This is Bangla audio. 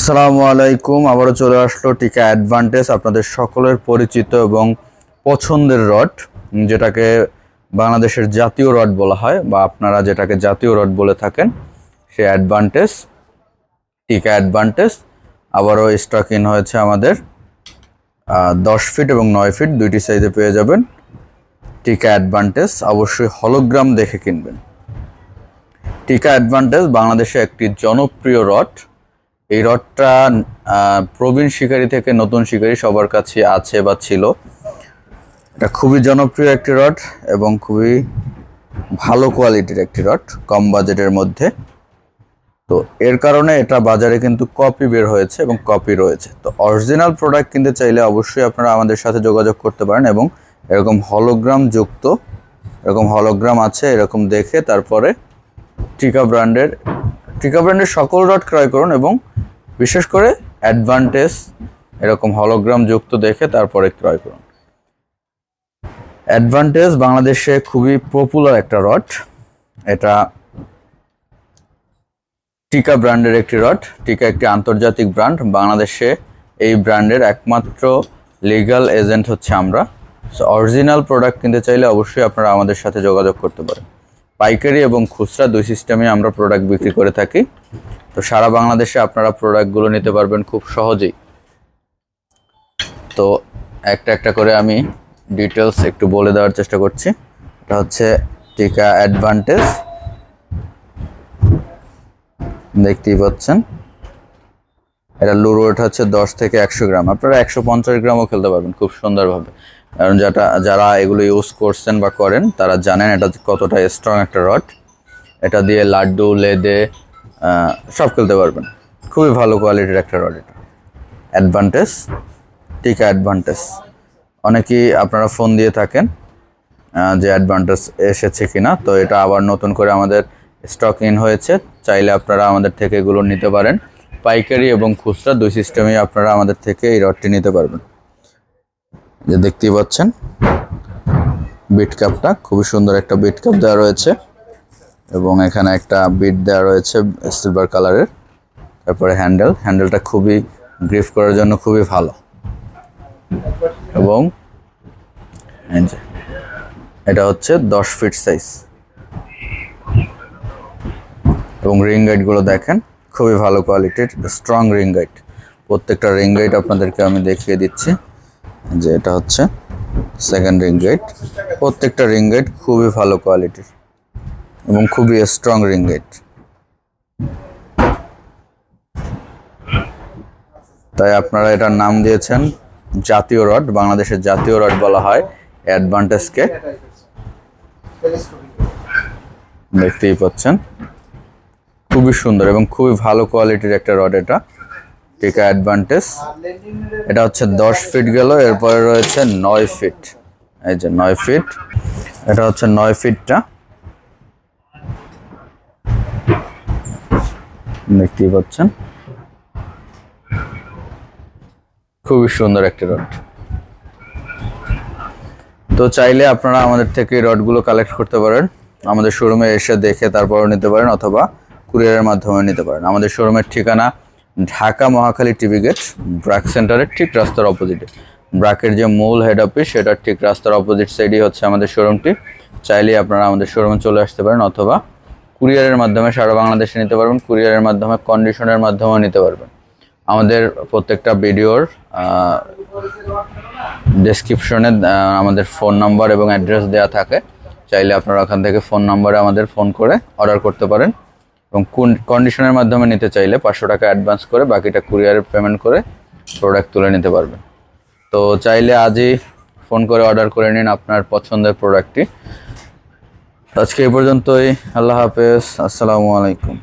আসসালামু আলাইকুম। আবারও চলে আসলো টিকা অ্যাডভান্টেজ, আপনাদের সকলের পরিচিত এবং পছন্দের রড, যেটাকে বাংলাদেশের জাতীয় রড বলা হয় বা আপনারা যেটাকে জাতীয় রড বলে থাকেন, সে অ্যাডভান্টেজ, টিকা অ্যাডভান্টেজ আবারও স্টক ইন হয়েছে আমাদের। 10 ফিট এবং 9 ফিট দুইটি সাইজে পেয়ে যাবেন। টিকা অ্যাডভান্টেজ অবশ্যই হলোগ্রাম দেখে কিনবেন। টিকা অ্যাডভান্টেজ বাংলাদেশে একটি জনপ্রিয় রড। এই রডটা প্রবীণ শিকারী থেকে নতুন শিকারী সবার কাছে আছে বা ছিল। এটা খুবই জনপ্রিয় একটি রড এবং খুবই ভালো কোয়ালিটির একটি রড, কম বাজেটের মধ্যে। তো এর কারণে এটা বাজারে কিন্তু কপি বের হয়েছে এবং কপি রয়েছে। তো অরিজিনাল প্রোডাক্ট কিনতে চাইলে অবশ্যই আপনারা আমাদের সাথে যোগাযোগ করতে পারেন এবং এরকম হলোগ্রাম যুক্ত, এরকম হলোগ্রাম আছে এরকম দেখে তারপরে টিকা ব্র্যান্ডের সকল রড ক্রয় করুন এবং বিশেষ করে অ্যাডভান্টেজ এরকম হলোগ্রাম যুক্ত দেখে তারপরে ক্রয় করুন। অ্যাডভান্টেজ বাংলাদেশে খুবই পপুলার একটা রড। এটা টিকা ব্র্যান্ডের একটি রড। টিকা একটি আন্তর্জাতিক ব্র্যান্ড। বাংলাদেশে এই ব্র্যান্ডের একমাত্র লিগ্যাল এজেন্ট হচ্ছে আমরা। সো অরিজিনাল প্রোডাক্ট কিনতে চাইলে অবশ্যই আপনারা আমাদের সাথে যোগাযোগ করতে পারেন। পাইকারি এবং খুচরা দুই সিস্টেমে আমরা প্রোডাক্ট বিক্রি করে থাকি। তো সারা বাংলাদেশে আপনারা প্রোডাক্টগুলো নিতে পারবেন খুব সহজেই। তো একটা একটা করে আমি ডিটেলস একটু বলে দেওয়ার চেষ্টা করছি। এটা হচ্ছে টিকা অ্যাডভান্টেজ, দেখতেই পাচ্ছেন। এটা লুর ওয়েট হচ্ছে 10 থেকে 100 গ্রাম। আপনারা 150 গ্রামও খেলতে পারবেন খুব সুন্দরভাবে, কারণ যারা এগুলো ইউজ করছেন বা করেন তারা জানেন এটা কতটা স্ট্রং একটা রড। এটা দিয়ে লাড্ডু, লেদে সব খেলতে পারবেন। খুবই ভালো কোয়ালিটির একটা রড এটা অ্যাডভান্টেজ, টিকা অ্যাডভান্টেজ। অনেকেই আপনারা ফোন দিয়ে থাকেন যে অ্যাডভান্টেজ এসেছে কিনা। তো এটা আবার নতুন করে আমাদের স্টক ইন হয়েছে। চাইলে আপনারা আমাদের থেকে এগুলো নিতে পারেন। পাইকারি এবং খুচরা দুই সিস্টেমেই আপনারা আমাদের থেকে এই রডটি নিতে পারবেন। যে দেখতেই পাচ্ছেন বিট কাপটা, খুবই সুন্দর একটা বিট কাপ দেওয়া রয়েছে এবং এখানে একটা বিট দেওয়া রয়েছে সিলভার কালারের। তারপরে হ্যান্ডেলটা খুবই গ্রিপ করার জন্য খুবই ভালো এবং এটা হচ্ছে 10 ফিট সাইজ এবং রিং গাইডগুলো দেখেন খুবই ভালো কোয়ালিটির, স্ট্রং রিং গাইড। প্রত্যেকটা রিং গাইড আপনাদেরকে আমি দেখিয়ে দিচ্ছি যে এটা হচ্ছে সেকেন্ড রিং গাইড। প্রত্যেকটা রিং গাইড খুবই ভালো কোয়ালিটির এবং খুবই স্ট্রং রিং গাইড। তাই আপনারা এটার নাম দিয়েছেন জাতীয় রড। বাংলাদেশের জাতীয় রড বলা হয় অ্যাডভান্টেজকে। দেখতেই পাচ্ছেন খুবই সুন্দর এবং খুবই ভালো কোয়ালিটির একটা রড এটা টিকা অ্যাডভান্টেজ। এটা হচ্ছে 10 ফিট গেল, এরপরে রয়েছে 9 ফিট। এই যে 9 ফিট, এটা হচ্ছে 9 ফিটটা, দেখতেই পাচ্ছেন খুবই সুন্দর একটি রড। তো চাইলে আপনারা আমাদের থেকে এই রডগুলো কালেক্ট করতে পারেন। আমাদের শোরুমে এসে দেখে তারপরও নিতে পারেন অথবা কুরিয়ারের মাধ্যমে নিতে পারেন। আমাদের শোরুমের ঠিকানা ঢাকা মহাখালী টিভি গেট, ব্র্যাক সেন্টারের ঠিক রাস্তার অপোজিটে। ব্র্যাকের যে মূল হেড অফিস সেটার ঠিক রাস্তার অপোজিট সাইডেই হচ্ছে আমাদের শোরুমটি। চাইলে আপনারা আমাদের শোরুমে চলে আসতে পারেন অথবা কুরিয়ারের মাধ্যমে সারা বাংলাদেশে নিতে পারবেন। কুরিয়ারের মাধ্যমে কন্ডিশনের মাধ্যমেও নিতে পারবেন। আমাদের প্রত্যেকটা ভিডিওর ডেসক্রিপশনে আমাদের ফোন নাম্বার এবং অ্যাড্রেস দেওয়া থাকে। চাইলে আপনারা ওখান থেকে ফোন নাম্বারে আমাদের ফোন করে অর্ডার করতে পারেন এবং কন্ডিশনের মাধ্যমে নিতে চাইলে 500 টাকা অ্যাডভান্স করে বাকিটা কুরিয়ারে পেমেন্ট করে প্রোডাক্ট তুলে নিতে পারবেন। তো চাইলে আজই ফোন করে অর্ডার করে নিন আপনার পছন্দের প্রোডাক্টটি। আজকে এই পর্যন্তই। আল্লাহ হাফেজ, আসসালামু আলাইকুম।